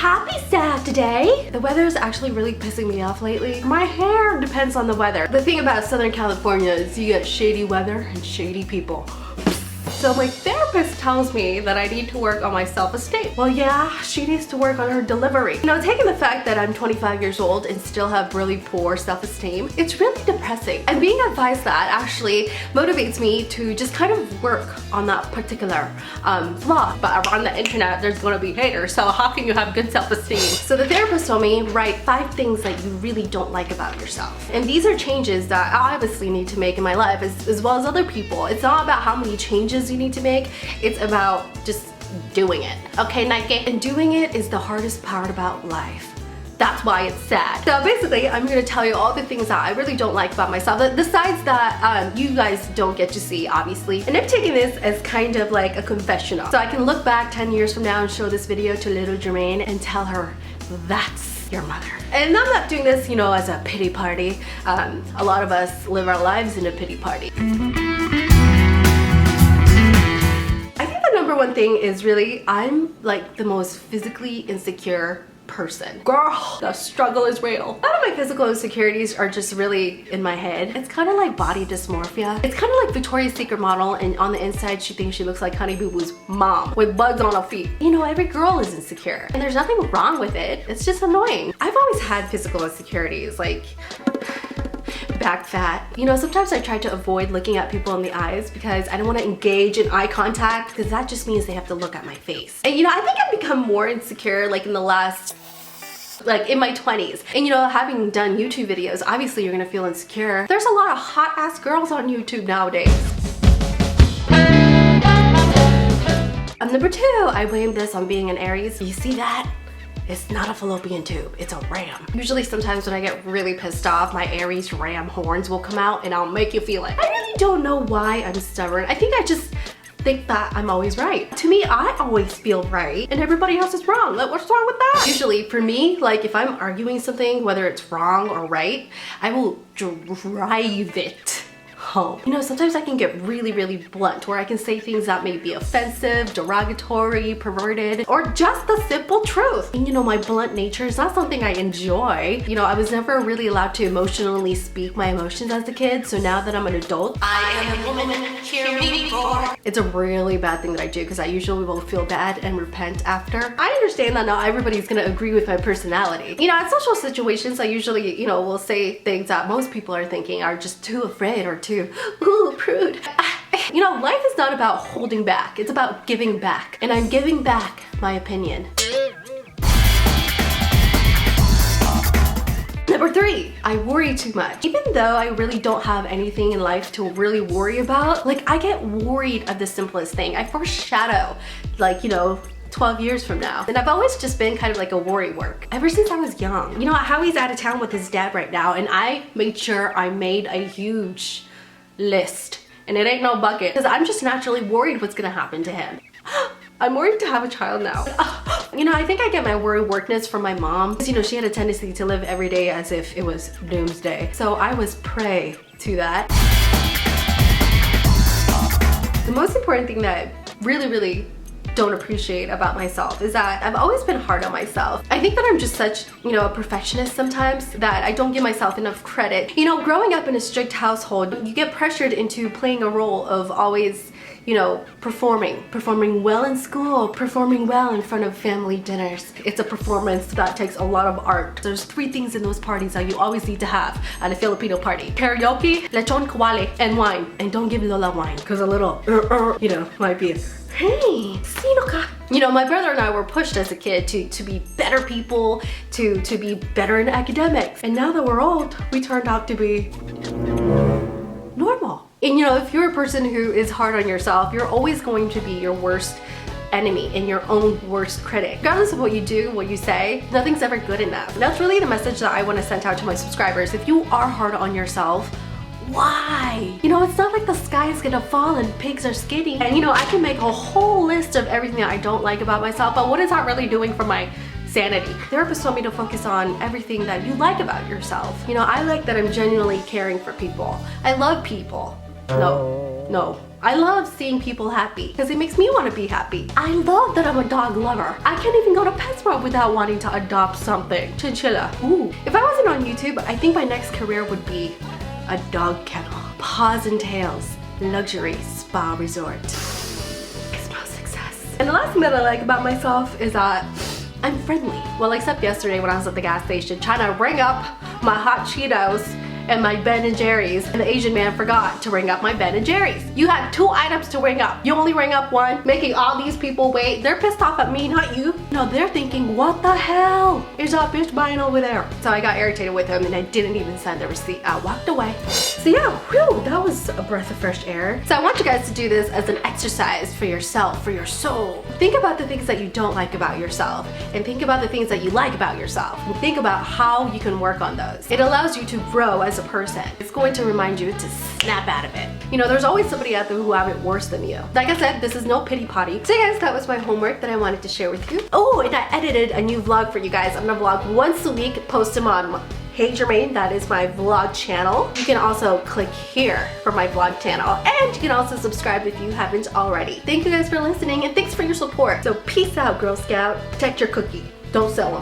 happy sad today. The weather is actually really pissing me off lately. My hair depends on the weather. The thing about Southern California is you get shady weather and shady people. So my therapist tells me that I need to work on my self-esteem. Well, yeah, she needs to work on her delivery. You know, taking the fact that I'm 25 years old and still have really poor self-esteem, it's really depressing. And being advised that actually motivates me to just kind of work on that particular flaw. But around the internet, there's gonna be haters, so how can you have good self-esteem? So the therapist told me, write 5 things that you really don't like about yourself. And these are changes that I obviously need to make in my life as well as other people. It's not about how many changes you need to make, it's about just doing it. Okay, Nike? And doing it is the hardest part about life. That's why it's sad. So basically, I'm gonna tell you all the things that I really don't like about myself, the sides that you guys don't get to see, obviously. And I'm taking this as kind of like a confessional. So I can look back 10 years from now and show this video to little Jermaine and tell her, that's your mother. And I'm not doing this, you know, as a pity party. A lot of us live our lives in a pity party. Number one thing is really, I'm like the most physically insecure person. Girl, the struggle is real. A lot of my physical insecurities are just really in my head. It's kind of like body dysmorphia. It's kind of like Victoria's Secret model, and on the inside she thinks she looks like Honey Boo Boo's mom with bugs on her feet. You know, every girl is insecure and there's nothing wrong with it. It's just annoying. I've always had physical insecurities, like back fat. You know, sometimes I try to avoid looking at people in the eyes because I don't want to engage in eye contact, because that just means they have to look at my face. And you know, I think I've become more insecure like in the last, like in my 20s. And you know, having done YouTube videos, obviously you're gonna feel insecure. There's a lot of hot ass girls on YouTube nowadays. Number 2, I blame this on being an Aries. You see that? It's not a fallopian tube, it's a ram. Usually sometimes when I get really pissed off, my Aries ram horns will come out and I'll make you feel it. I really don't know why I'm stubborn. I think I just think that I'm always right. To me, I always feel right and everybody else is wrong. Like, what's wrong with that? Usually for me, like if I'm arguing something, whether it's wrong or right, I will drive it home. You know, sometimes I can get really blunt, where I can say things that may be offensive, derogatory, perverted, or just the simple truth. And you know, my blunt nature is not something I enjoy. You know, I was never really allowed to emotionally speak my emotions as a kid, so now that I'm an adult, I am a woman, hear me roar. It's a really bad thing that I do, because I usually will feel bad and repent after. I understand that not everybody's gonna agree with my personality. You know, at social situations, I usually, you know, will say things that most people are thinking are just too afraid or too, ooh, prude. You know, life is not about holding back, it's about giving back. And I'm giving back my opinion. Number 3, I worry too much. Even though I really don't have anything in life to really worry about, like I get worried of the simplest thing. I foreshadow, like, you know, 12 years from now. And I've always just been kind of like a worry work ever since I was young. You know, Howie's out of town with his dad right now, and I made sure I made a huge list, and it ain't no bucket, because I'm just naturally worried what's gonna happen to him. I'm worried to have a child now. You know, I think I get my worry workness from my mom, because you know, she had a tendency to live every day as if it was doomsday. So I was prey to that. The most important thing that I really don't appreciate about myself is that I've always been hard on myself. I think that I'm just such, you know, a perfectionist sometimes, that I don't give myself enough credit. You know, growing up in a strict household, you get pressured into playing a role of always, you know, performing well in school, performing well in front of family dinners. It's a performance that takes a lot of art. There's 3 things in those parties that you always need to have at a Filipino party: karaoke, lechon kawali, and wine. And don't give Lola wine, because a little you know, might be hey, sino ka? You know, my brother and I were pushed as a kid to be better people, to be better in academics. And now that we're old, we turned out to be normal. And you know, if you're a person who is hard on yourself, you're always going to be your worst enemy and your own worst critic. Regardless of what you do, what you say, nothing's ever good enough. That's really the message that I want to send out to my subscribers. If you are hard on yourself, why? You know, it's not like the sky is gonna fall and pigs are skinny. And you know, I can make a whole list of everything that I don't like about myself, but what is that really doing for my sanity? Therapists told me to focus on everything that you like about yourself. You know, I like that I'm genuinely caring for people. I love people. No, I love seeing people happy because it makes me want to be happy. I love that I'm a dog lover. I can't even go to PetSmart without wanting to adopt something. Chinchilla. Ooh. If I wasn't on YouTube, I think my next career would be a dog kennel. Paws and Tails Luxury Spa Resort. It's my success. And the last thing that I like about myself is that I'm friendly. Well, except yesterday when I was at the gas station trying to ring up my hot Cheetos and my Ben & Jerry's, and the Asian man forgot to ring up my Ben & Jerry's. You had 2 items to ring up. You only ring up 1, making all these people wait. They're pissed off at me, not you. No, they're thinking, what the hell is that bitch buying over there? So I got irritated with him and I didn't even send the receipt. I walked away. So yeah, whew, that was a breath of fresh air. So I want you guys to do this as an exercise for yourself, for your soul. Think about the things that you don't like about yourself, and think about the things that you like about yourself, and think about how you can work on those. It allows you to grow as a person. It's going to remind you to snap out of it. You know, there's always somebody out there who have it worse than you. Like I said, this is no pity potty. So guys, that was my homework that I wanted to share with you. Oh, and I edited a new vlog for you guys. I'm gonna vlog once a week, post them on Hey Jermaine, that is my vlog channel. You can also click here for my vlog channel, and you can also subscribe if you haven't already. Thank you guys for listening, and thanks for your support. So peace out, Girl Scout. Protect your cookie. Don't sell them.